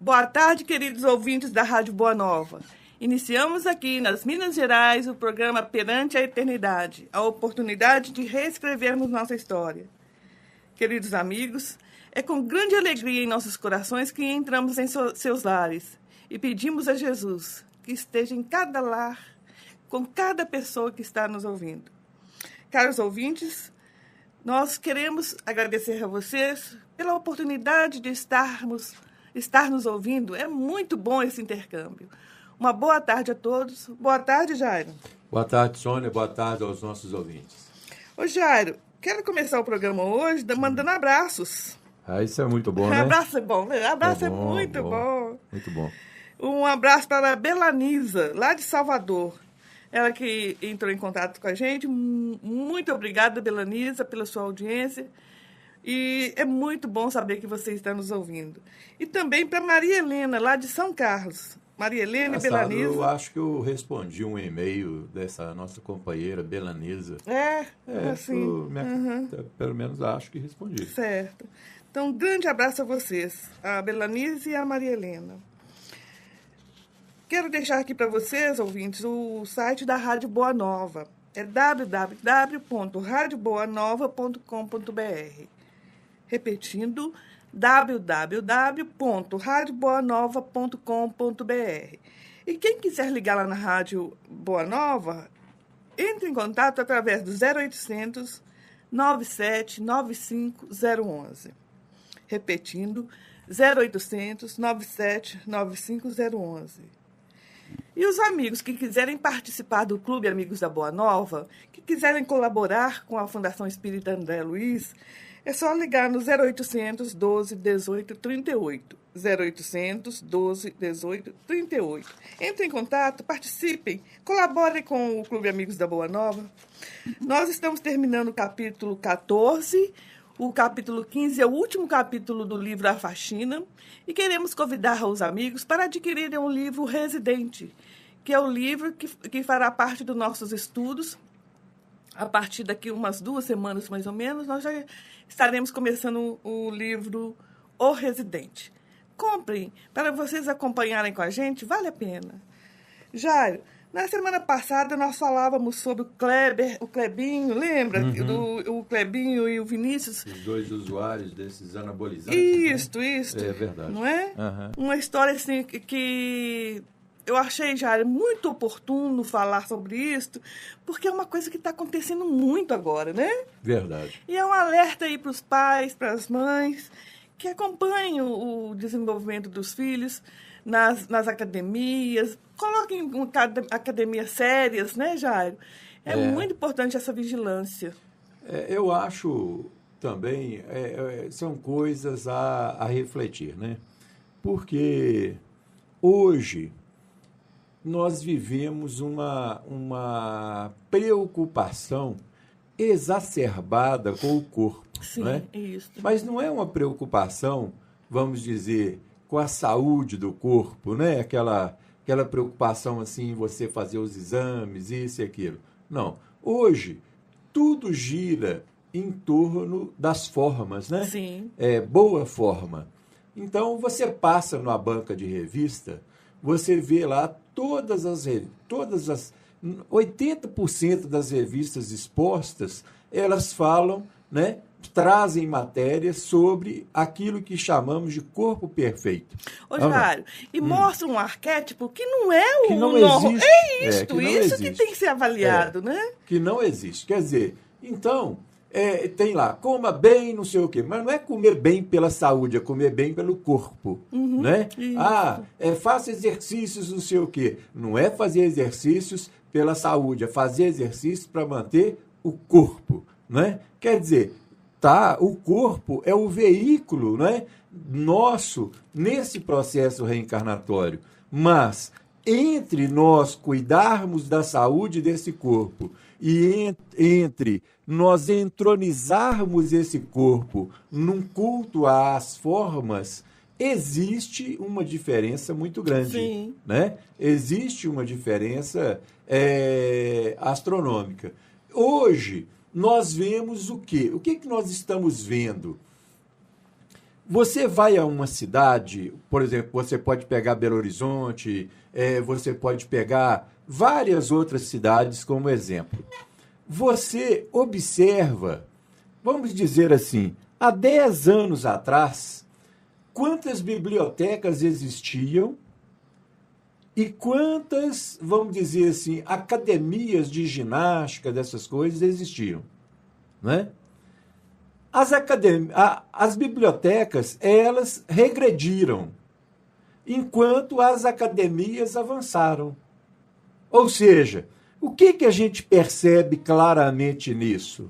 Boa tarde, queridos ouvintes da Rádio Boa Nova. Iniciamos aqui, nas Minas Gerais, o programa Perante a Eternidade, a oportunidade de reescrevermos nossa história. Queridos amigos, é com grande alegria em nossos corações que entramos em seus lares e pedimos a Jesus que esteja em cada lar, com cada pessoa que está nos ouvindo. Caros ouvintes, nós queremos agradecer a vocês pela oportunidade de estar nos ouvindo. É muito bom esse intercâmbio. Uma boa tarde a todos. Boa tarde, Jairo. Boa tarde, Sônia. Boa tarde aos nossos ouvintes. Ô, Jairo, quero começar o programa hoje mandando abraços. Isso é muito bom, né? Abraço é bom, né? Abraço é muito bom. Muito bom. Um abraço para a Belanisa, lá de Salvador. Ela que entrou em contato com a gente. Muito obrigada, Belanisa, pela sua audiência. E é muito bom saber que você está nos ouvindo. E também para Maria Helena, lá de São Carlos. Maria Helena e Belanisa. Eu acho que eu respondi um e-mail dessa nossa companheira, Belanisa. Assim. Pelo menos acho que respondi. Certo. Então, um grande abraço a vocês, a Belanisa e a Maria Helena. Quero deixar aqui para vocês, ouvintes, o site da Rádio Boa Nova. É www.radioboanova.com.br. Repetindo, www.radioboanova.com.br. E quem quiser ligar lá na Rádio Boa Nova, entre em contato através do 0800 97 95 011. Repetindo, 0800 97 95 011. E os amigos que quiserem participar do Clube Amigos da Boa Nova, que quiserem colaborar com a Fundação Espírita André Luiz, é só ligar no 0800 12 18 38. 0800 12 18 38. Entrem em contato, participem, colaborem com o Clube Amigos da Boa Nova. Nós estamos terminando o capítulo 14. O capítulo 15 é o último capítulo do livro A Faxina. E queremos convidar os amigos para adquirirem o livro Residente, que é o livro que fará parte dos nossos estudos. A partir daqui umas 2 semanas, mais ou menos, nós já estaremos começando o livro O Residente. Comprem, para vocês acompanharem com a gente, vale a pena. Jairo, na semana passada nós falávamos sobre o Clebinho, lembra? O Clebinho e o Vinícius. Os 2 usuários desses anabolizantes. Isso. É verdade. Não é? Uma história assim que eu achei, Jairo, muito oportuno falar sobre isso, porque é uma coisa que está acontecendo muito agora, né? Verdade. E é um alerta aí para os pais, para as mães, que acompanhem o desenvolvimento dos filhos nas academias. Coloquem academias sérias, né, Jairo? É muito importante essa vigilância. Eu acho também, são coisas a refletir, né? Porque hoje nós vivemos uma preocupação exacerbada com o corpo. Sim, né? Isso. Mas não é uma preocupação, vamos dizer, com a saúde do corpo, né? Aquela preocupação assim, você fazer os exames, isso e aquilo. Não. Hoje, tudo gira em torno das formas, né? Sim. Boa forma. Então, você passa numa banca de revista, você vê lá todas as 80% das revistas expostas, elas falam, né? Trazem matérias sobre aquilo que chamamos de corpo perfeito. Ô, Jário, e mostra um arquétipo que não é o que não existe. Isso que tem que ser avaliado, né? Que não existe. Quer dizer, então, tem lá, coma bem, não sei o quê, mas não é comer bem pela saúde, é comer bem pelo corpo, né? Faça exercícios, não sei o quê. Não é fazer exercícios pela saúde, é fazer exercícios para manter o corpo, né? Quer dizer, o corpo é o veículo, né, nosso nesse processo reencarnatório. Mas, entre nós cuidarmos da saúde desse corpo e entre nós entronizarmos esse corpo num culto às formas, existe uma diferença muito grande. Sim. Né? Existe uma diferença astronômica. Hoje, nós vemos o quê? O que nós estamos vendo? Você vai a uma cidade, por exemplo, você pode pegar Belo Horizonte, você pode pegar várias outras cidades como exemplo. Você observa, vamos dizer assim, há 10 anos atrás, quantas bibliotecas existiam e quantas, vamos dizer assim, academias de ginástica, dessas coisas, existiam, né? As bibliotecas, elas regrediram, enquanto as academias avançaram. Ou seja, o que a gente percebe claramente nisso?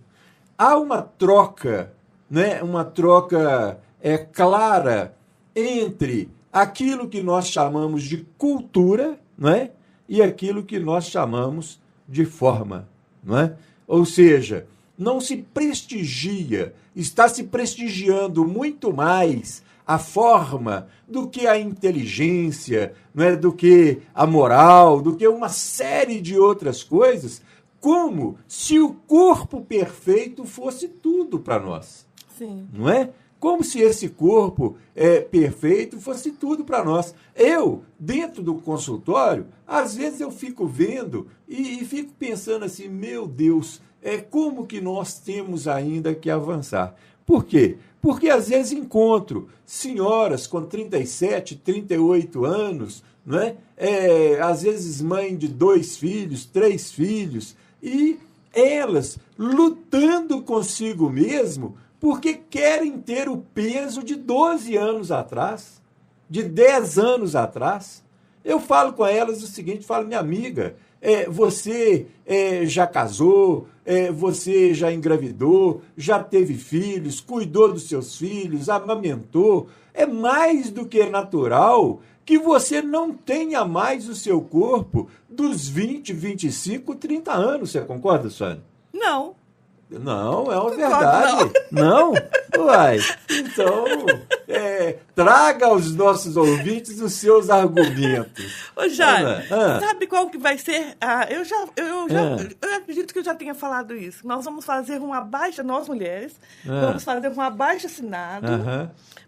Há uma troca, né? Uma troca clara entre aquilo que nós chamamos de cultura, né? E aquilo que nós chamamos de forma, não é? Ou seja, não se prestigia, está se prestigiando muito mais a forma do que a inteligência, não é? Do que a moral, do que uma série de outras coisas, como se o corpo perfeito fosse tudo para nós. Sim. Não é? Como se esse corpo perfeito fosse tudo para nós. Eu, dentro do consultório, às vezes eu fico vendo e fico pensando assim, meu Deus, como que nós temos ainda que avançar? Por quê? Porque às vezes encontro senhoras com 37, 38 anos, né? Às vezes mãe de 2 filhos, 3 filhos, e elas lutando consigo mesmo porque querem ter o peso de 12 anos atrás, de 10 anos atrás. Eu falo com elas o seguinte, falo, minha amiga, você já casou, você já engravidou, já teve filhos, cuidou dos seus filhos, amamentou. É mais do que natural que você não tenha mais o seu corpo dos 20, 25, 30 anos. Você concorda, Sônia? Não. Não, é uma verdade. Não? Uai, então, traga aos nossos ouvintes os seus argumentos. Ô, Jair, sabe qual que vai ser? Eu acredito que eu já tenha falado isso. Nós vamos fazer um abaixo, nós mulheres, vamos fazer um abaixo-assinado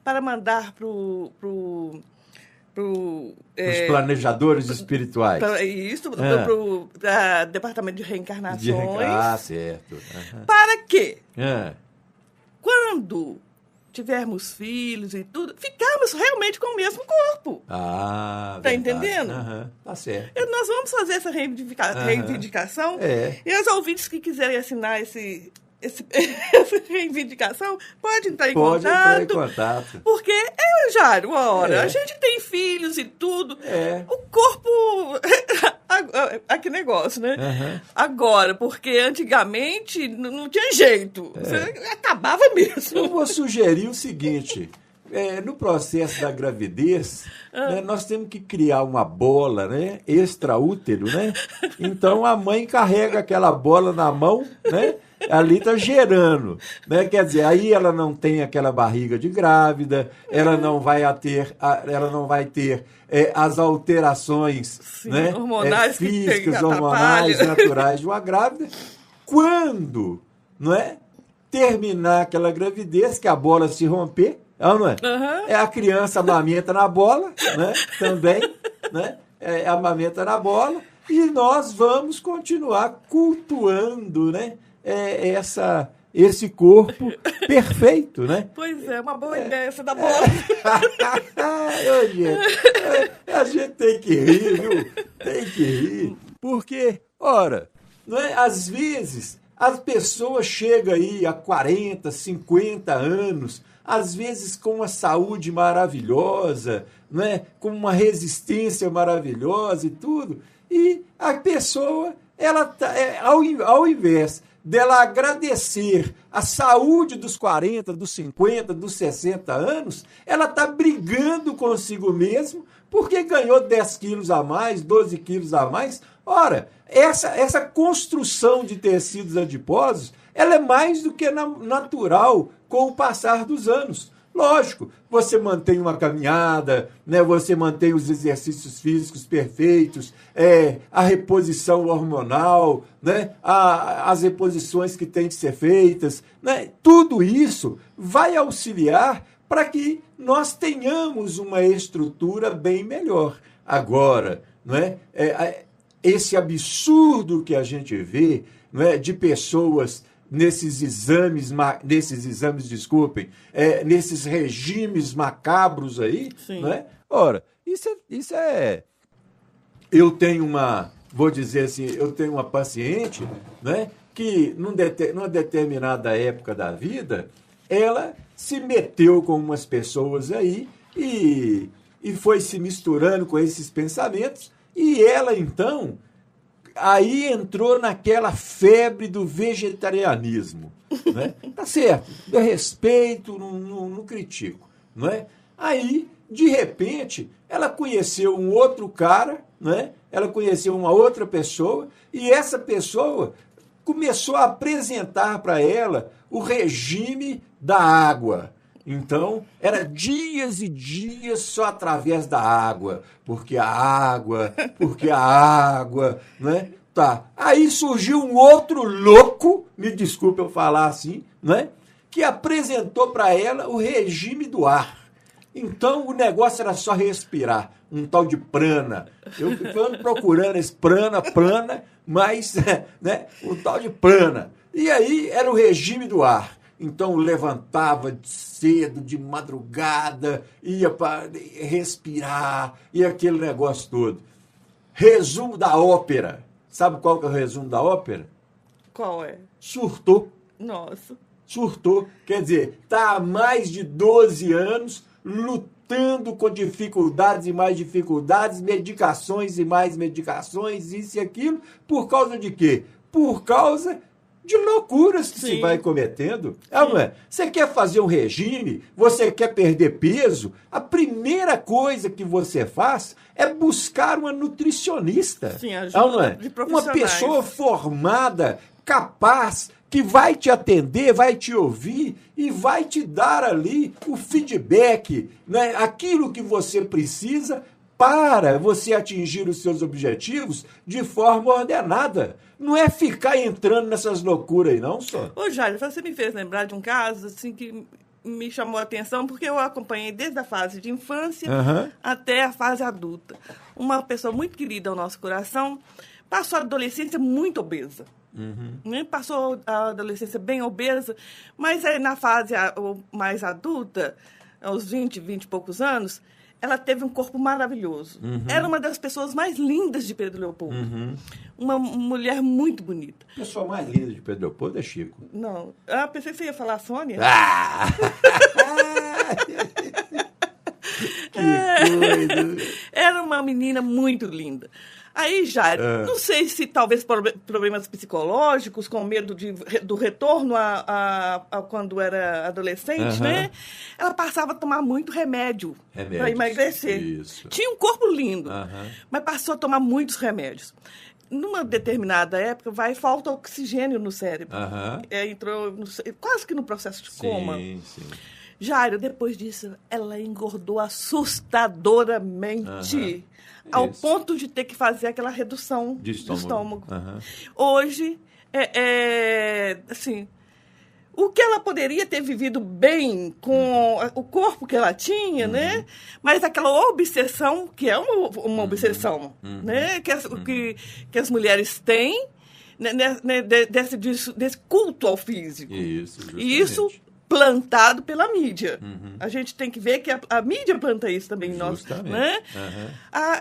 para mandar para os planejadores espirituais. Para o Departamento de Reencarnações. Certo. Para quê? Quando tivermos filhos e tudo, ficarmos realmente com o mesmo corpo. Tá entendendo? Tá certo. Nós vamos fazer essa reivindicação. E os ouvintes que quiserem assinar essa reivindicação, pode entrar em contato. Porque, Jário, a gente tem filhos e tudo. O corpo... que negócio, né? Agora, porque antigamente não tinha jeito. Você acabava mesmo. Eu vou sugerir o seguinte... no processo da gravidez, né, nós temos que criar uma bola, né, extraútero, né? Então a mãe carrega aquela bola na mão, né? Ali está gerando, né? Quer dizer, aí ela não tem aquela barriga de grávida, ela não vai ter as alterações, né, hormonais, físicas, hormonais, naturais de uma grávida. Quando, não é, terminar aquela gravidez, que a bola se romper, não é? A criança amamenta na bola, né? Também, né? Amamenta na bola, e nós vamos continuar cultuando, né? Esse corpo perfeito, né? Pois é, uma boa ideia essa da bola. A gente tem que rir, viu? Tem que rir. Porque, ora, não é? Às vezes as pessoas chegam aí a 40, 50 anos, às vezes com uma saúde maravilhosa, né? Com uma resistência maravilhosa e tudo, e a pessoa, ela ao invés dela agradecer a saúde dos 40, dos 50, dos 60 anos, ela está brigando consigo mesmo porque ganhou 10 quilos a mais, 12 quilos a mais. Ora, essa construção de tecidos adiposos, ela é mais do que natural com o passar dos anos. Lógico, você mantém uma caminhada, né? Você mantém os exercícios físicos perfeitos, a reposição hormonal, né? As reposições que têm que ser feitas, né? Tudo isso vai auxiliar para que nós tenhamos uma estrutura bem melhor. Agora, não é? Esse absurdo que a gente vê, não é, de pessoas nesses regimes macabros aí, não é? Ora, isso é... Eu tenho uma paciente, né, que numa determinada época da vida, ela se meteu com umas pessoas aí e foi se misturando com esses pensamentos, e ela, então, aí entrou naquela febre do vegetarianismo. Né? Tá certo, eu respeito, não critico. Não é? Aí, de repente, ela conheceu um outro cara, né? Ela conheceu uma outra pessoa, e essa pessoa começou a apresentar para ela o regime da água. Então, era dias e dias só através da água, porque a água, né? Tá. Aí surgiu um outro louco, me desculpe eu falar assim, né? Que apresentou para ela o regime do ar. Então, o negócio era só respirar, um tal de prana. Eu ando procurando esse prana, mas, né, um tal de prana. E aí era o regime do ar. Então, levantava cedo, de madrugada, ia para respirar, e aquele negócio todo. Resumo da ópera. Sabe qual que é o resumo da ópera? Qual é? Surtou. Nossa. Surtou. Quer dizer, está há mais de 12 anos lutando com dificuldades e mais dificuldades, medicações e mais medicações, isso e aquilo. Por causa de quê? Por causa de loucuras que se vai cometendo. Não é? Você quer fazer um regime, você quer perder peso, a primeira coisa que você faz é buscar uma nutricionista. Sim, ajuda de profissionais. Uma pessoa formada, capaz, que vai te atender, vai te ouvir e vai te dar ali o feedback, né? Aquilo que você precisa para você atingir os seus objetivos de forma ordenada. Não é ficar entrando nessas loucuras aí, não, só. Ô, Jair, você me fez lembrar de um caso assim, que me chamou a atenção, porque eu acompanhei desde a fase de infância até a fase adulta. Uma pessoa muito querida ao nosso coração passou a adolescência muito obesa. Né? Passou a adolescência bem obesa, mas aí na fase mais adulta, aos 20 e poucos anos, ela teve um corpo maravilhoso. Era uma das pessoas mais lindas de Pedro Leopoldo. Uma mulher muito bonita. A pessoa mais linda de Pedro Leopoldo é Chico. Não. Eu pensei que você ia falar a Sônia. Que coisa. Era uma menina muito linda. Aí, Jair, não sei se talvez problemas psicológicos, com medo do retorno a quando era adolescente, né? Ela passava a tomar muito remédio para emagrecer. Isso. Tinha um corpo lindo, mas passou a tomar muitos remédios. Numa determinada época, falta oxigênio no cérebro. Entrou quase que no processo de coma. Sim. Jairo, depois disso, ela engordou assustadoramente. Ao ponto de ter que fazer aquela redução do estômago. Hoje, assim, o que ela poderia ter vivido bem com o corpo que ela tinha, né? Mas aquela obsessão, que é uma obsessão, né? Que as mulheres têm, né? Desse culto ao físico. E isso plantado pela mídia. A gente tem que ver que a mídia planta isso também em nós. Né?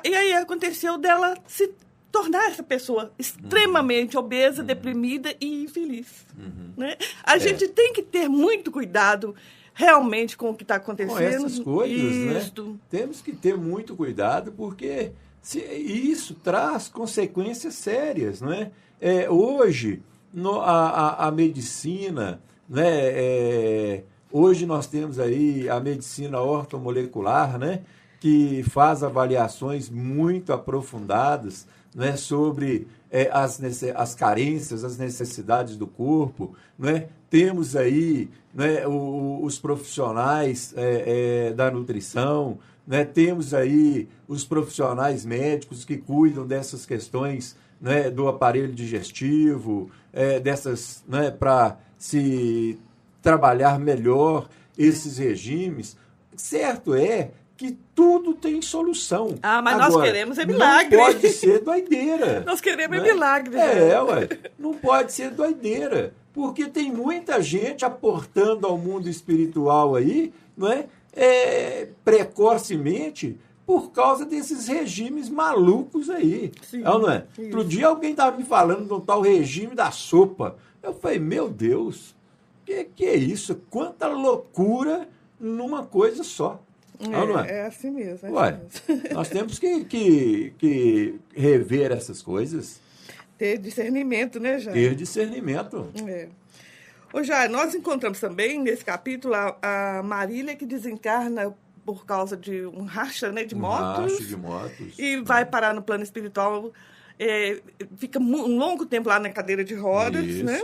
E aí aconteceu dela se tornar essa pessoa extremamente obesa, deprimida e infeliz. Né? A gente tem que ter muito cuidado realmente com o que está acontecendo. Com essas coisas, né? Temos que ter muito cuidado, porque isso traz consequências sérias. Não é? Hoje, a medicina... Né? Hoje nós temos aí a medicina ortomolecular, né? Que faz avaliações muito aprofundadas, né? Sobre as carências, as necessidades do corpo. Né? Temos aí, né? Os profissionais da nutrição, né? Temos aí os profissionais médicos que cuidam dessas questões, né? Do aparelho digestivo, dessas, né? Para se trabalhar melhor esses regimes. Certo é que tudo tem solução. Mas agora, nós queremos milagre. Não pode ser doideira. Nós queremos né? milagre. Ué. Não pode ser doideira. Porque tem muita gente aportando ao mundo espiritual aí, não é? Precocemente, por causa desses regimes malucos aí. Sim, não é? Outro dia alguém estava me falando do tal regime da sopa. Eu falei, meu Deus, que é isso? Quanta loucura numa coisa só. Não é? É assim mesmo. Nós temos que rever essas coisas. Ter discernimento, né, Jair? Ter discernimento. Ô, Jair, nós encontramos também, nesse capítulo, a Marília que desencarna por causa de um racha, né, de motos. Racha de motos. E vai parar no plano espiritual. Fica um longo tempo lá na cadeira de rodas, isso, né?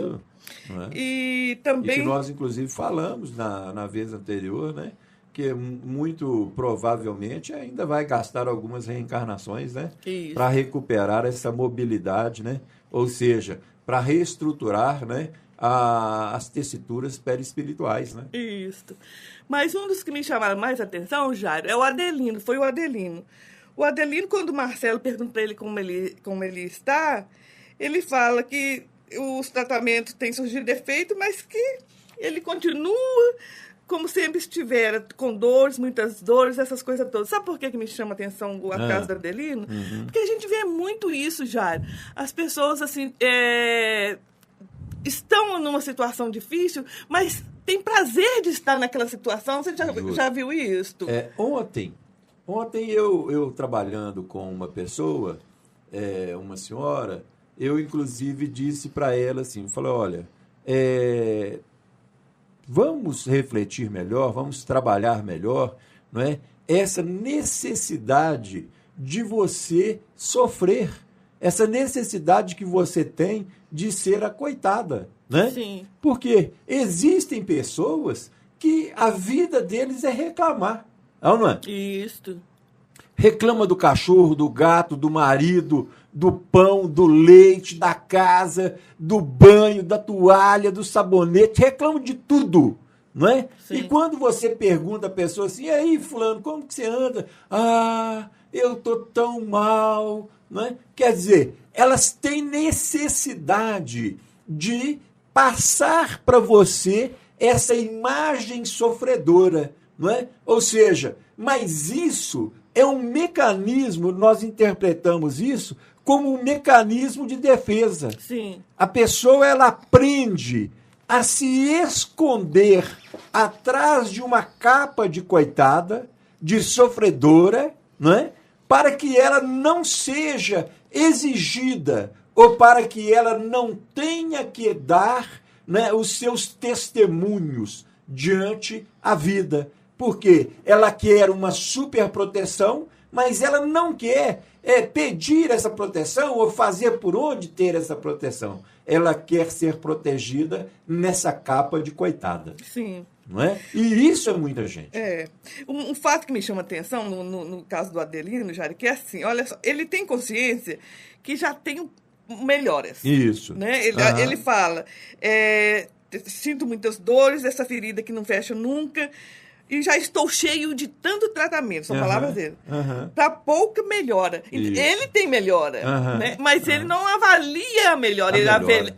E também... E que nós, inclusive, falamos na vez anterior, né? Que muito provavelmente ainda vai gastar algumas reencarnações, né? Para recuperar essa mobilidade, né? Ou seja, para reestruturar, né? As tessituras perispirituais, né? Isso. Mas um dos que me chamaram mais atenção, Jairo, é o Adelino, foi o Adelino. O Adelino, quando o Marcelo pergunta para ele como ele está, ele fala que os tratamentos têm surgido efeito, mas que ele continua como sempre estivera, com dores, muitas dores, essas coisas todas. Sabe por que me chama a atenção o caso do Adelino? Porque a gente vê muito isso, Jairo. As pessoas, assim, estão numa situação difícil, mas tem prazer de estar naquela situação. Você já viu isso? Ontem eu trabalhando com uma pessoa, uma senhora, eu inclusive disse para ela assim, falei, olha, vamos refletir melhor, vamos trabalhar melhor, não é? Essa necessidade de você sofrer, essa necessidade que você tem de ser a coitada, né? Sim. Porque existem pessoas que a vida deles é reclamar, não é? Isso. Reclama do cachorro, do gato, do marido, do pão, do leite, da casa, do banho, da toalha, do sabonete, reclama de tudo, não é? Sim. E quando você pergunta a pessoa assim, e aí, fulano, como que você anda? Eu tô tão mal, não é? Quer dizer, elas têm necessidade de passar para você essa imagem sofredora, não é? Ou seja, mas isso é um mecanismo, nós interpretamos isso como um mecanismo de defesa. Sim. A pessoa, ela aprende a se esconder atrás de uma capa de coitada, de sofredora, não é? Para que ela não seja exigida ou para que ela não tenha que dar, né, os seus testemunhos diante a vida. Porque ela quer uma superproteção, mas ela não quer pedir essa proteção ou fazer por onde ter essa proteção. Ela quer ser protegida nessa capa de coitada. Sim. Não é? E isso é muita gente. Um fato que me chama a atenção no caso do Adelino, Jair, que é assim, olha só, ele tem consciência que já tem melhoras. Isso. Né? Ele fala, sinto muitas dores, essa ferida que não fecha nunca, e já estou cheio de tanto tratamento, são palavras dele. Para pouca melhora. Isso. Ele tem melhora, né? Mas ele não avalia a melhora, ele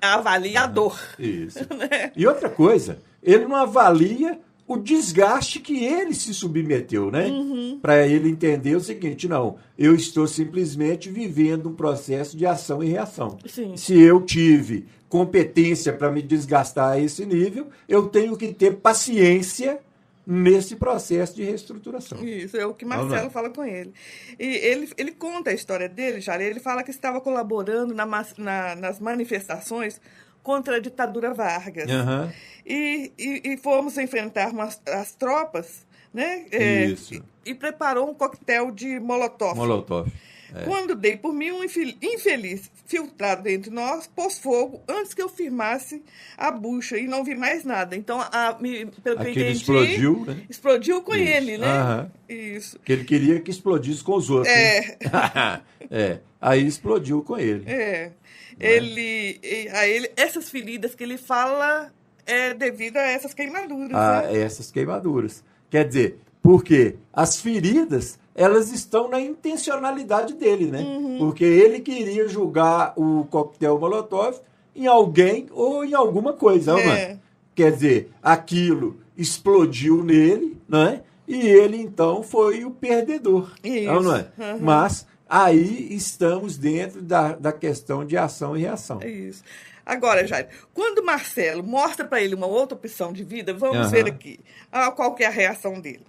avalia a dor. Isso. Né? E outra coisa, ele não avalia o desgaste que ele se submeteu, né? Para ele entender o seguinte, não, eu estou simplesmente vivendo um processo de ação e reação. Sim. Se eu tive competência para me desgastar a esse nível, eu tenho que ter paciência nesse processo de reestruturação. Isso, é o que Marcelo fala com ele. E ele conta a história dele, Jair, ele fala que estava colaborando nas manifestações contra a ditadura Vargas. E fomos enfrentar as tropas, né? Isso. E preparou um coquetel de Molotov. Quando dei por mim, um infeliz filtrado entre nós pôs fogo antes que eu firmasse a bucha e não vi mais nada. Então, pelo que eu entendi, explodiu, né? Explodiu com ele, né? Isso. Que ele queria que explodisse com os outros. Aí explodiu com ele. Essas feridas que ele fala, é devido a essas queimaduras. Essas queimaduras. Quer dizer, porque as feridas, elas estão na intencionalidade dele, né? Porque ele queria jogar o coquetel Molotov em alguém ou em alguma coisa, não é? Quer dizer, aquilo explodiu nele, não é? E ele, então, foi o perdedor. Isso. Não é? Mas aí estamos dentro da questão de ação e reação. Isso. Agora, Jair, quando Marcelo mostra para ele uma outra opção de vida, vamos ver aqui qual que é a reação dele.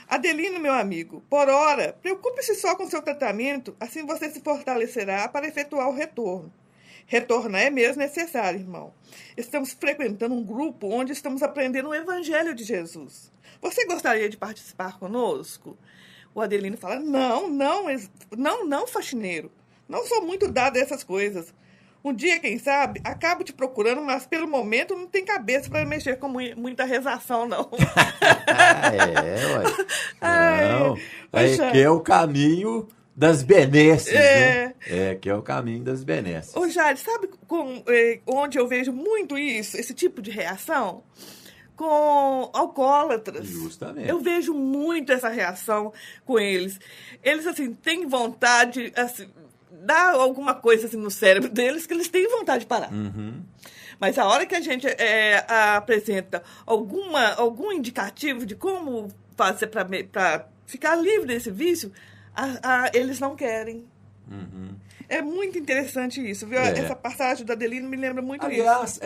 Adelino, meu amigo, por ora, preocupe-se só com seu tratamento, assim você se fortalecerá para efetuar o retorno. Retornar é mesmo necessário, irmão. Estamos frequentando um grupo onde estamos aprendendo o Evangelho de Jesus. Você gostaria de participar conosco? O Adelino fala, não, faxineiro. Não sou muito dado a essas coisas. Um dia, quem sabe, acabo te procurando, mas pelo momento não tem cabeça para mexer com muita rezação, não. Não, que é o caminho das benesses, né? Que é o caminho das benesses. Ô, Jair, sabe onde eu vejo muito isso, esse tipo de reação? Com alcoólatras. Justamente. Eu vejo muito essa reação com eles. Eles, assim, têm vontade, assim, dá alguma coisa assim no cérebro deles que eles têm vontade de parar. Mas a hora que a gente apresenta algum indicativo de como fazer para ficar livre desse vício, eles não querem. É muito interessante isso, viu? Essa passagem do Adelino me lembra muito isso. Aliás,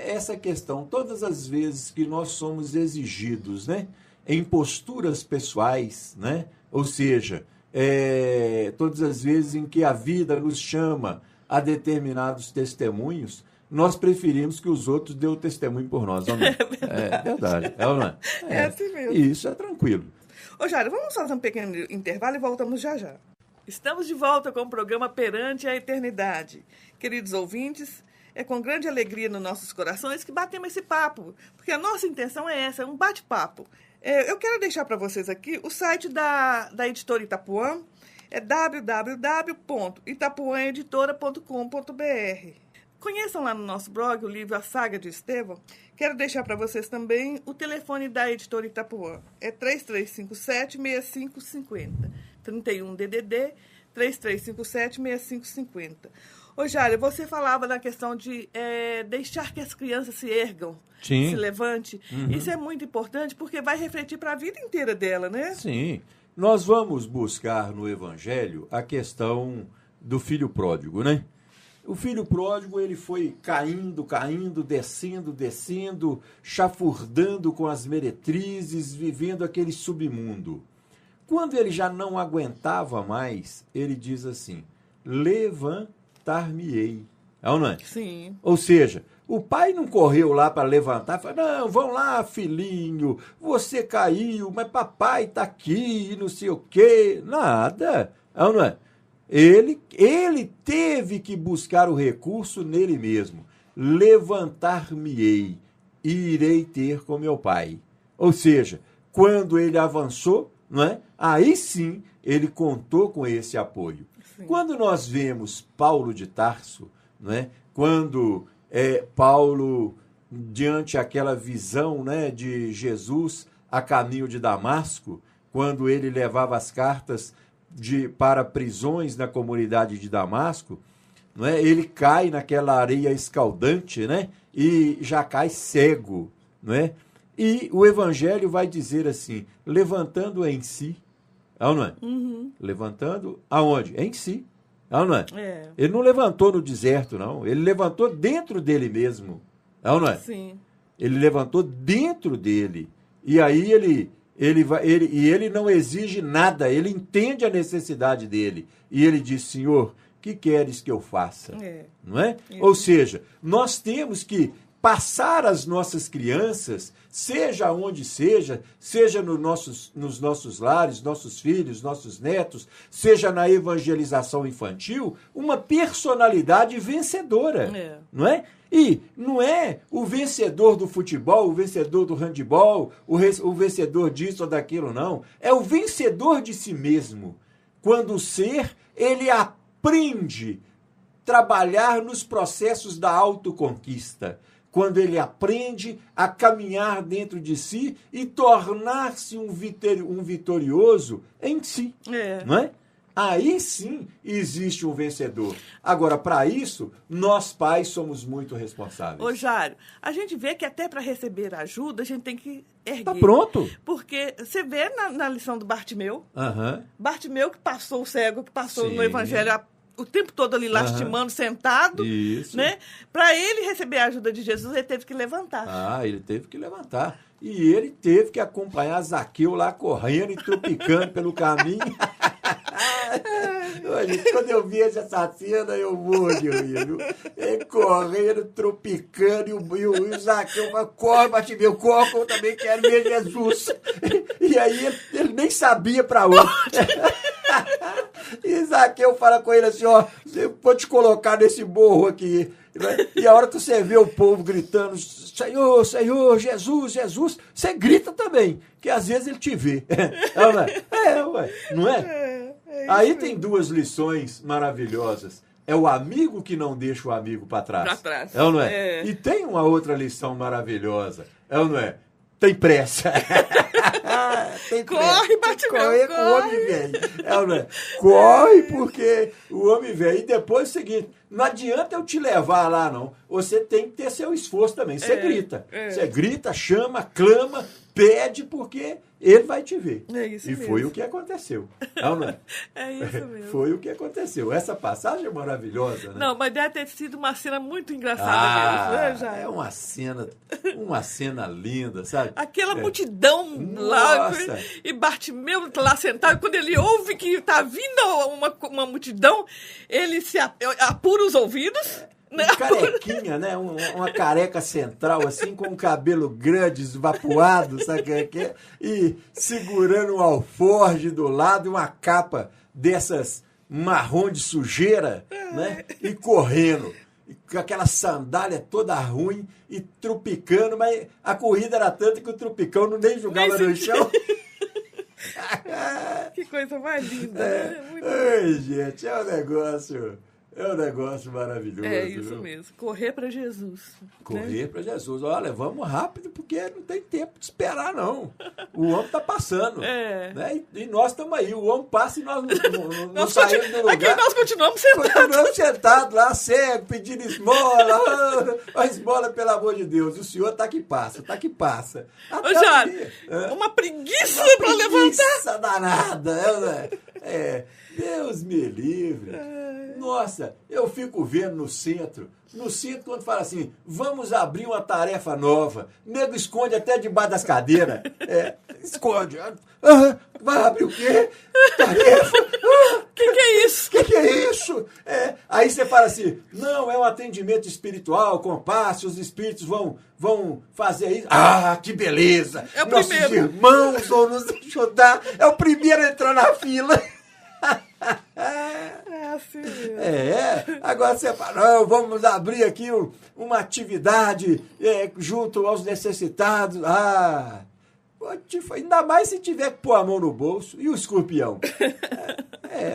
essa questão, todas as vezes que nós somos exigidos, né, em posturas pessoais, né, ou seja, todas as vezes em que a vida nos chama a determinados testemunhos, nós preferimos que os outros dêem o testemunho por nós. Não é? É verdade. Não é? É assim mesmo. E isso é tranquilo. Ô, Jair, vamos fazer um pequeno intervalo e voltamos já já. Estamos de volta com o programa Perante a Eternidade. Queridos ouvintes, é com grande alegria nos nossos corações que batemos esse papo, porque a nossa intenção é essa, é um bate-papo. Eu quero deixar para vocês aqui o site da editora Itapuã, é www.itapuãeditora.com.br. Conheçam lá no nosso blog o livro A Saga de Estevão. Quero deixar para vocês também o telefone da editora Itapuã, é 3357-6550. 31-DDD 3357-6550. Ô, Jária, você falava na questão de deixar que as crianças se ergam, se levante. Isso é muito importante porque vai refletir para a vida inteira dela, né? Sim. Nós vamos buscar no Evangelho a questão do filho pródigo, né? O filho pródigo, ele foi caindo, descendo, chafurdando com as meretrizes, vivendo aquele submundo. Quando ele já não aguentava mais, ele diz assim, levantar-me-ei. É ou não é? Sim. Ou seja, o pai não correu lá para levantar, falou, não, vão lá, filhinho, você caiu, mas papai está aqui, não sei o quê. Nada. É ou não é? Ele teve que buscar o recurso nele mesmo. Levantar-me-ei e irei ter com meu pai. Ou seja, quando ele avançou, não é? Aí sim ele contou com esse apoio. Sim. Quando nós vemos Paulo de Tarso, não é? Quando Paulo, diante aquela visão, né, de Jesus a caminho de Damasco, quando ele levava as cartas para prisões na comunidade de Damasco, não é? Ele cai naquela areia escaldante, né? E já cai cego, não é? E o Evangelho vai dizer assim, levantando em si, não é? Levantando aonde? Em si, não é? Ele não levantou no deserto, não. Ele levantou dentro dele mesmo, não é? Sim. Ele levantou dentro dele. E aí ele não exige nada, ele entende a necessidade dele. E ele diz, Senhor, que queres que eu faça? Não é? Ou seja, nós temos que passar as nossas crianças, seja onde seja nos nossos lares, nossos filhos, nossos netos, seja na evangelização infantil, uma personalidade vencedora, não é? E não é o vencedor do futebol, o vencedor do handebol, o vencedor disso ou daquilo, não. É o vencedor de si mesmo. Quando o ser, ele aprende a trabalhar nos processos da autoconquista. quando ele aprende a caminhar dentro de si e tornar-se um vitorioso em si, não é? Aí sim existe um vencedor. Agora, para isso, nós pais somos muito responsáveis. Ô, Jário, a gente vê que até para receber ajuda, a gente tem que erguer. Tá pronto. Porque você vê na lição do Bartimeu, Uhum. Bartimeu que passou o cego, que passou Sim. no evangelho o tempo todo ali lastimando, sentado. Isso. Né? Para ele receber a ajuda de Jesus, ele teve que levantar. Ah, ele teve que levantar. E ele teve que acompanhar Zaqueu lá correndo e tropicando pelo caminho. Olha, quando eu vi essa cena, eu morro de rir, viu? Ele correndo, tropicando, e o Zaqueu falou, corre, Bartimeu, corre, eu também quero ver Jesus. E aí ele nem sabia para onde. E Zaqueu fala com ele assim, ó, eu vou te colocar nesse morro aqui. E a hora que você vê o povo gritando, Senhor, Senhor, Jesus, Jesus, você grita também, que às vezes ele te vê. Não é? Aí tem duas lições maravilhosas. É o amigo que não deixa o amigo para trás. Pra trás. É ou não é? E tem uma outra lição maravilhosa. É ou não é? Tem pressa. Tem corre, pressa. Bartimeu, Corre com o homem velho. É ou não é? Corre porque o homem velho. E depois é o seguinte, não adianta eu te levar lá, não. Você tem que ter seu esforço também. Você grita. Você grita, chama, clama, pede, porque ele vai te ver. É isso e mesmo. foi o que aconteceu. Não, não é? É isso mesmo. Foi o que aconteceu. Essa passagem é maravilhosa, né? Não, mas deve ter sido uma cena muito engraçada mesmo, né, Jair? É uma cena linda, sabe? Aquela multidão lá, e Bartimeu lá sentado, quando ele ouve que está vindo uma multidão, ele se apura os ouvidos. Né? Carequinha, né? Uma careca central, assim, com um cabelo grande, esvapoado, sabe o que é? E segurando um alforje do lado e uma capa dessas marrom de sujeira, né? E correndo. Com aquela sandália toda ruim e trupicando, mas a corrida era tanta que o trupicão nem jogava no chão. Que coisa mais linda, né? Muito Ai, gente, é um negócio maravilhoso. É isso viu? mesmo, correr para Jesus. Correr para Jesus. Olha, vamos rápido, porque não tem tempo de esperar, não. O homem está passando. Né? E nós estamos aí. O homem passa e nós não saímos do lugar. Aqui nós continuamos sentados. Continuamos sentados lá, cego, pedindo esmola. A esmola, pelo amor de Deus. O senhor está que passa, está que passa. Ô, Jário, uma preguiça para levantar. Preguiça danada. Deus me livre. Nossa, eu fico vendo no centro, quando fala assim, vamos abrir uma tarefa nova, nego esconde até debaixo das cadeiras. Esconde. Vai abrir o quê? Tarefa? Que é isso? Que é isso? Aí você fala assim, não, é um atendimento espiritual, com passe, os espíritos vão fazer isso. Ah, que beleza! É o Nossos primeiro. irmãos vão nos ajudar. É o primeiro a entrar na fila. Assim mesmo. Agora você fala, não, vamos abrir aqui uma atividade junto aos necessitados. Ainda mais se tiver que pôr a mão no bolso. E o escorpião?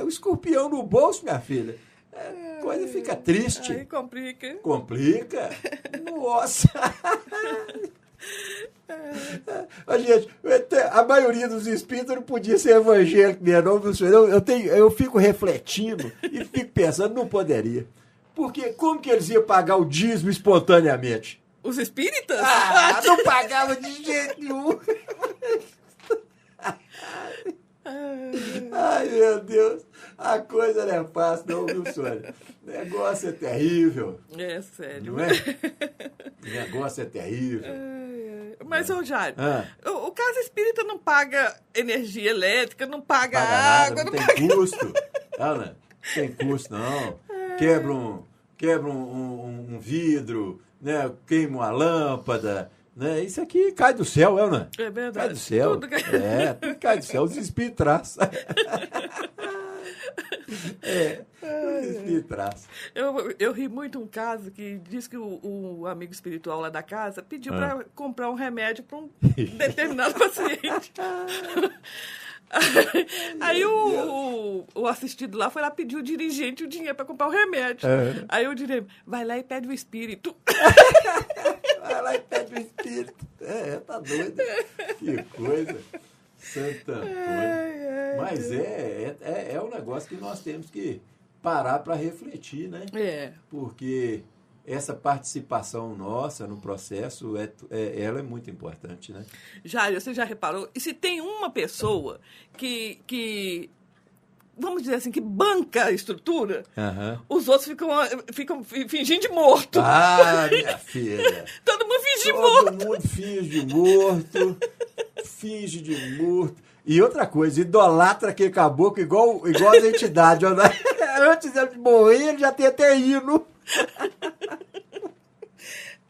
O escorpião no bolso, minha filha. A coisa fica triste. Aí complica. Complica? Nossa! Gente, a maioria dos espíritos não podia ser evangélico mesmo, não, viu, senhor? Eu fico refletindo e fico pensando, não poderia. Porque como que eles iam pagar o dízimo espontaneamente? Os espíritas? Não pagava de jeito nenhum. Ai, meu Deus. A coisa não é fácil, não, viu, Sônia? O negócio é terrível. É sério. Não é? O negócio é terrível. Mas, ô Jário, o casa espírita não paga energia elétrica, não paga Nada, água, não tem custo. Não tem custo, não. Quebra um vidro, né? Queima uma lâmpada. Né? Isso aqui cai do céu, não é? É verdade. Cai do céu. Tudo tudo cai do céu. Os espíritos trazem. Os espíritos trazem. Eu ri muito um caso que diz que o amigo espiritual lá da casa pediu para comprar um remédio para um determinado paciente. Aí o assistido lá foi lá pedir o dirigente o dinheiro para comprar o remédio. Aí o dirigente vai lá e pede o espírito. Vai lá e pede o espírito. Tá doido. Que coisa. Santo Antônio. Mas é um negócio que nós temos que parar para refletir, né? Porque essa participação nossa no processo, ela é muito importante, né? Jair, você já reparou? E se tem uma pessoa que vamos dizer assim, que banca a estrutura, os outros ficam fingindo de morto. Ah, minha filha! Todo mundo finge de morto. Todo mundo finge de morto. E outra coisa, idolatra aquele caboclo igual as entidades. Antes de morrer, ele já tem até hino.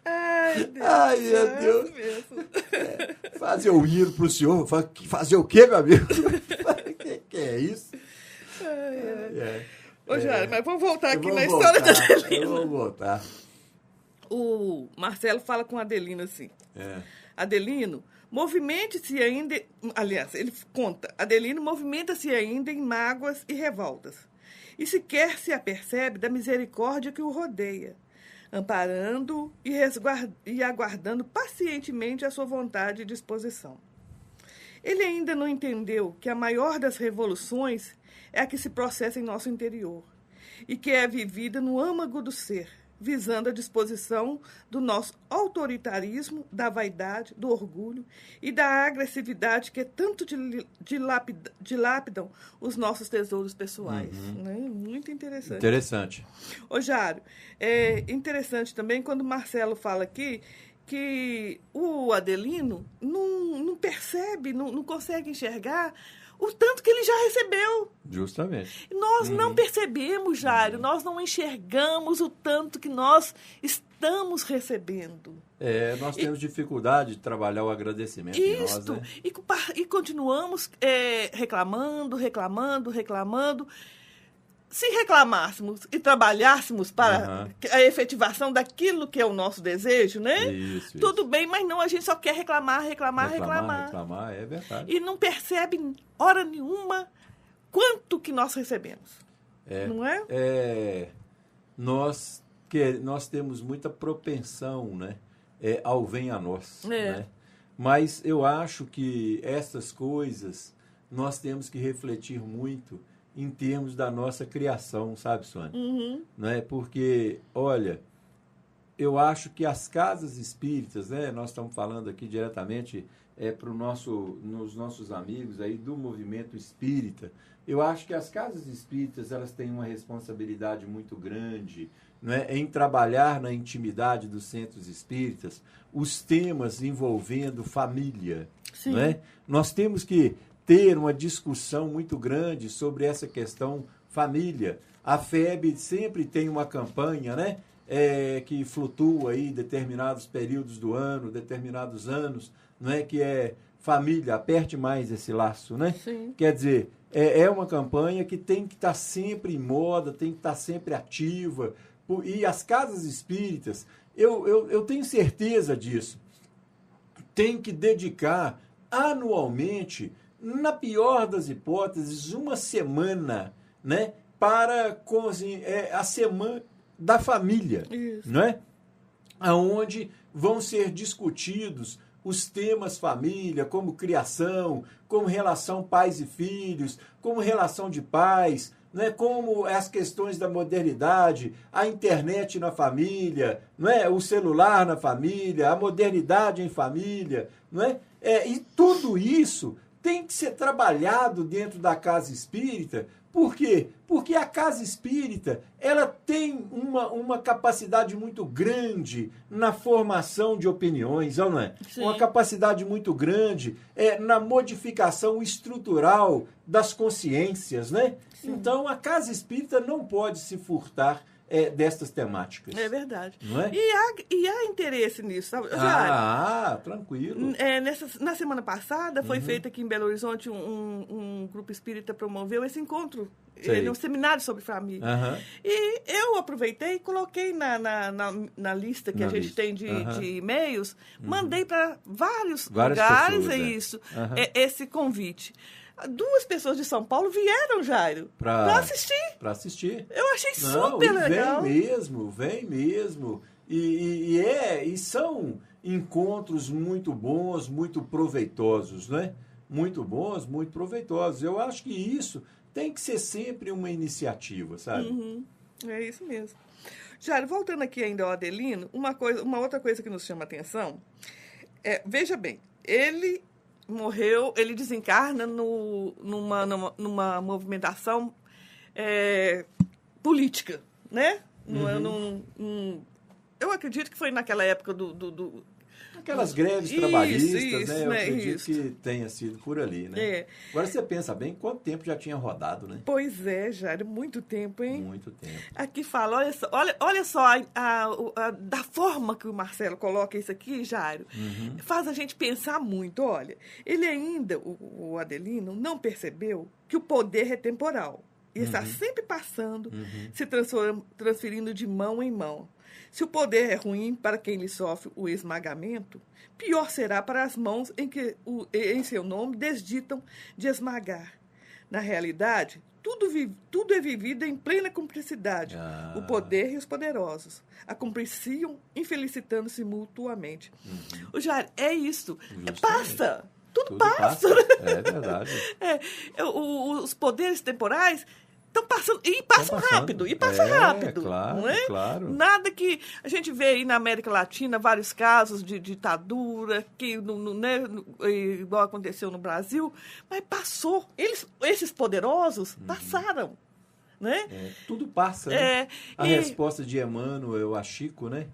Ai, meu Deus. Fazer o hino pro senhor. Fazer o quê, meu amigo? Que é isso? Ô, Jair, mas vamos voltar aqui na história da Adelina. Vamos voltar. O Marcelo fala com a Adelina assim. Adelino, movimente-se ainda... Aliás, ele conta. Adelino, movimenta-se ainda em mágoas e revoltas. E sequer se apercebe da misericórdia que o rodeia, amparando e aguardando pacientemente a sua vontade e disposição. Ele ainda não entendeu que a maior das revoluções é a que se processa em nosso interior e que é vivida no âmago do ser, visando a disposição do nosso autoritarismo, da vaidade, do orgulho e da agressividade que tanto dilapidam os nossos tesouros pessoais. Né? Muito interessante. Interessante. Ô, Jário, é interessante também quando o Marcelo fala aqui que o Adelino não percebe, não consegue enxergar o tanto que ele já recebeu. Justamente. Nós não percebemos, Jário, nós não enxergamos o tanto que nós estamos recebendo. Nós temos dificuldade de trabalhar o agradecimento em nós, né? E continuamos reclamando. Se reclamássemos e trabalhássemos para a efetivação daquilo que é o nosso desejo, né? Isso. Tudo bem, mas não, a gente só quer reclamar, é verdade. E não percebe, hora nenhuma, quanto que nós recebemos. Não é? Nós temos muita propensão, né? Ao vem a nós, né? Mas eu acho que essas coisas nós temos que refletir muito em termos da nossa criação, sabe, Sônia? Não é? Porque, olha, eu acho que as casas espíritas, né? Nós estamos falando aqui diretamente nos nossos amigos aí do movimento espírita. Eu acho que as casas espíritas elas têm uma responsabilidade muito grande, né, em trabalhar na intimidade dos centros espíritas os temas envolvendo família. Não é? Nós temos que ter uma discussão muito grande sobre essa questão família. A FEB sempre tem uma campanha, né, que flutua aí determinados períodos do ano, determinados anos, não é, que é família, aperte mais esse laço, né? Sim. Quer dizer, é uma campanha que tem que estar sempre em moda, tem que estar sempre ativa. E as casas espíritas, eu tenho certeza disso, tem que dedicar anualmente, na pior das hipóteses, uma semana, né, para a semana da família. Isso. Não é? Onde vão ser discutidos os temas família, como criação, como relação pais e filhos, como relação de pais, né, como as questões da modernidade, a internet na família, não é? O celular na família, a modernidade em família, não é? E tudo isso tem que ser trabalhado dentro da casa espírita. Por quê? Porque a casa espírita ela tem uma capacidade muito grande na formação de opiniões, não é? Sim. Uma capacidade muito grande na modificação estrutural das consciências, né? Sim. Então, a casa espírita não pode se furtar destas temáticas. É verdade. Não é? E há interesse nisso, sabe? Tranquilo. Na semana passada foi feito aqui em Belo Horizonte um grupo espírita promoveu esse encontro, um seminário sobre família. E eu aproveitei e coloquei na lista que a gente tem de e-mails, mandei para vários lugares pessoas, esse convite. 2 pessoas de São Paulo vieram, Jairo, para assistir. Para assistir. Eu achei super legal. Vem mesmo. E são encontros muito bons, muito proveitosos, né? Muito bons, muito proveitosos. Eu acho que isso tem que ser sempre uma iniciativa, sabe? Uhum. É isso mesmo. Jairo, voltando aqui ainda ao Adelino, uma outra coisa que nos chama a atenção veja bem, ele morreu, ele desencarna numa movimentação política, né? Eu acredito que foi naquela época aquelas greves trabalhistas, né? Eu né? acredito que tenha sido por ali, né? Agora você pensa bem quanto tempo já tinha rodado, né? Pois é, Jairo, muito tempo, hein? Muito tempo. Aqui fala, olha só da forma que o Marcelo coloca isso aqui, Jairo, faz a gente pensar muito. Olha, ele ainda, o Adelino, não percebeu que o poder é temporal e está sempre passando, se transferindo de mão em mão. Se o poder é ruim para quem lhe sofre o esmagamento, pior será para as mãos em seu nome desditam de esmagar. Na realidade, tudo é vivido em plena cumplicidade. O poder e os poderosos acumpliciam, infelicitando-se mutuamente. O Jair, é isso. Passa. Tudo passa. É verdade. Os poderes temporais estão passando, e passam rápido, rápido. Claro, não é? Claro. Nada que a gente vê aí na América Latina, vários casos de ditadura, que né, igual aconteceu no Brasil, mas passou. Esses poderosos passaram. Né? Tudo passa, né? A resposta de Emmanuel a Chico, né?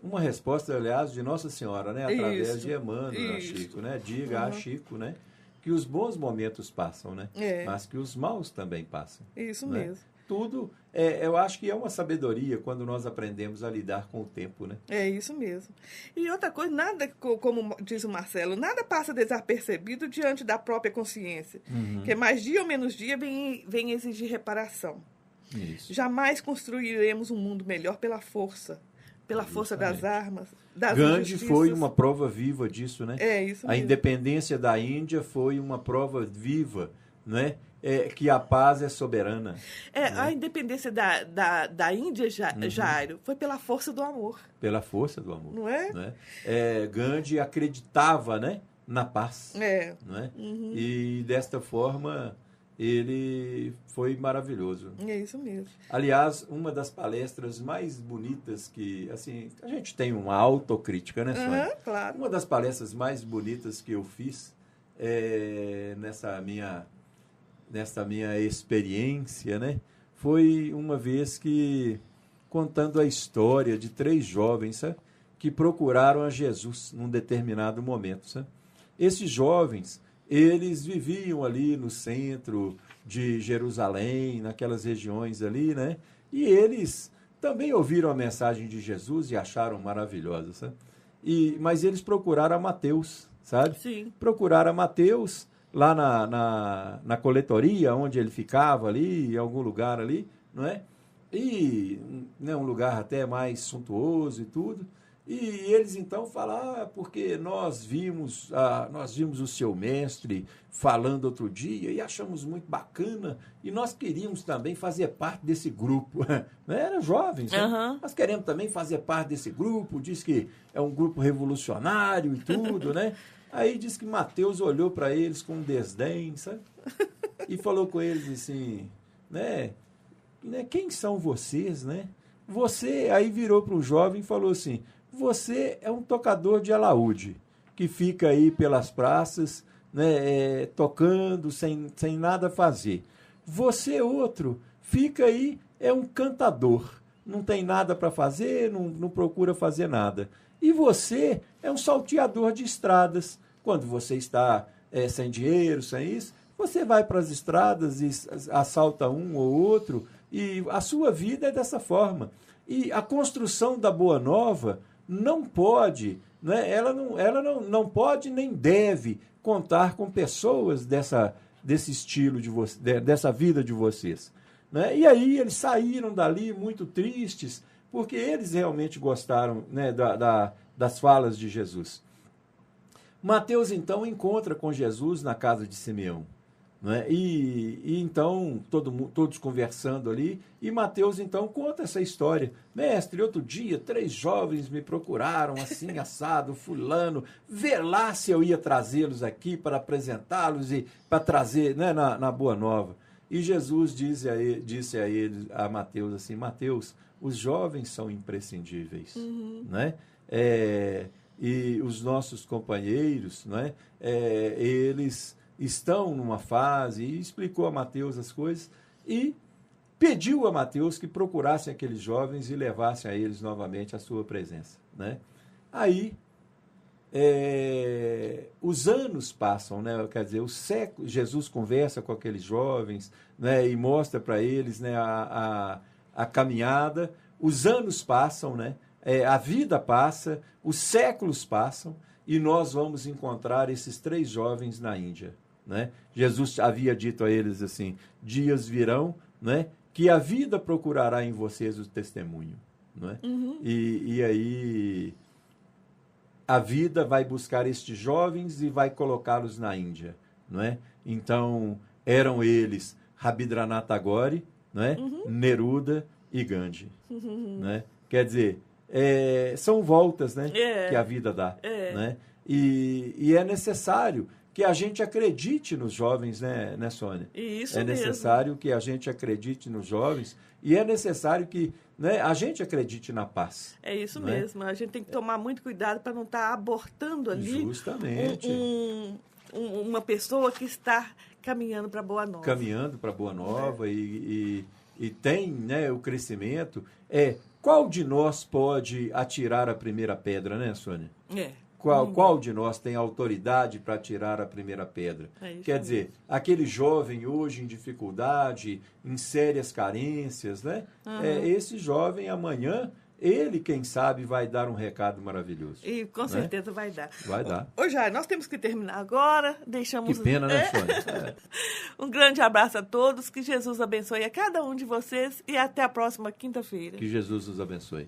Uma resposta, aliás, de Nossa Senhora, né? Através de Emmanuel a Chico, né? Diga a Chico, né? Que os bons momentos passam, né? Mas que os maus também passam. Isso né? mesmo. Tudo, eu acho que é uma sabedoria quando nós aprendemos a lidar com o tempo, né? É isso mesmo. E outra coisa, nada, como diz o Marcelo, nada passa desapercebido diante da própria consciência, que mais dia ou menos dia vem exigir reparação. Isso. Jamais construiremos um mundo melhor pela força das armas, das Gandhi injustiças. foi uma prova viva disso, né? Isso mesmo. A independência da Índia foi uma prova viva, né? Que a paz é soberana. Né? A independência da Índia, Jairo, foi pela força do amor. Pela força do amor. Não é? Não é? Gandhi acreditava, né, na paz. Não é? E desta forma ele foi maravilhoso. É isso mesmo. Aliás, uma das palestras mais bonitas que, assim, a gente tem uma autocrítica, né, Sônia? Claro. Uma das palestras mais bonitas que eu fiz nessa minha experiência, né, foi uma vez que, contando a história de 3 jovens, sabe, que procuraram a Jesus num determinado momento. Sabe? Esses jovens, eles viviam ali no centro de Jerusalém, naquelas regiões ali, né? E eles também ouviram a mensagem de Jesus e acharam maravilhosa, sabe? Mas eles procuraram a Mateus, sabe? Sim. Procuraram a Mateus lá na coletoria, onde ele ficava ali, em algum lugar ali, não é? E né, um lugar até mais suntuoso e tudo. E eles então falaram, porque nós vimos o seu mestre falando outro dia e achamos muito bacana e nós queríamos também fazer parte desse grupo. Né? Eram jovens, né? Nós queremos também fazer parte desse grupo, diz que é um grupo revolucionário e tudo, né? Aí diz que Mateus olhou para eles com desdém, sabe? E falou com eles assim, né? Quem são vocês, né? Aí virou para o jovem e falou assim, você é um tocador de alaúde, que fica aí pelas praças, né, tocando, sem nada fazer. Você, outro, fica aí, é um cantador, não tem nada para fazer, não procura fazer nada. E você é um salteador de estradas. Quando você está sem dinheiro, sem isso, você vai para as estradas e assalta um ou outro, e a sua vida é dessa forma. E a construção da Boa Nova não pode, né? Ela não pode nem deve contar com pessoas desse estilo, dessa vida de vocês. Né? E aí eles saíram dali muito tristes, porque eles realmente gostaram, né, das falas de Jesus. Mateus, então, encontra com Jesus na casa de Simeão. Não é? E então, todos conversando ali, e Mateus então conta essa história. Mestre, outro dia 3 jovens me procuraram assim, assado, fulano, ver lá se eu ia trazê-los aqui para apresentá-los e para trazer, né, na Boa Nova. E Jesus disse a ele, a Mateus assim, Mateus, os jovens são imprescindíveis, né? E os nossos companheiros, né, eles estão numa fase, e explicou a Mateus as coisas, e pediu a Mateus que procurassem aqueles jovens e levassem a eles novamente a sua presença, né? Aí, os anos passam, né? Quer dizer, o século, Jesus conversa com aqueles jovens, né? E mostra para eles, né, a caminhada, os anos passam, né? A vida passa, os séculos passam, e nós vamos encontrar esses 3 jovens na Índia, né? Jesus havia dito a eles assim, dias virão, né, que a vida procurará em vocês o testemunho, né? E aí a vida vai buscar estes jovens e vai colocá-los na Índia, não é? Então eram eles Rabindranath Tagore, né, Neruda e Gandhi, né? Quer dizer, são voltas, né, que a vida dá, né? E é necessário que a gente acredite nos jovens, né, Sônia? Isso é necessário mesmo que a gente acredite nos jovens e é necessário que, né, a gente acredite na paz. É isso mesmo. A gente tem que tomar muito cuidado para não estar abortando ali justamente uma pessoa que está caminhando para Boa Nova. Caminhando para Boa Nova e tem, né, o crescimento. Qual de nós pode atirar a primeira pedra, né, Sônia? Qual de nós tem autoridade para tirar a primeira pedra? Quer dizer, aquele jovem hoje em dificuldade, em sérias carências, né? Esse jovem amanhã, ele, quem sabe, vai dar um recado maravilhoso. E com certeza vai dar. Vai dar. Ô, Jair, nós temos que terminar agora. Deixamos... Que pena, né, Sônia? Um grande abraço a todos. Que Jesus abençoe a cada um de vocês e até a próxima quinta-feira. Que Jesus nos abençoe.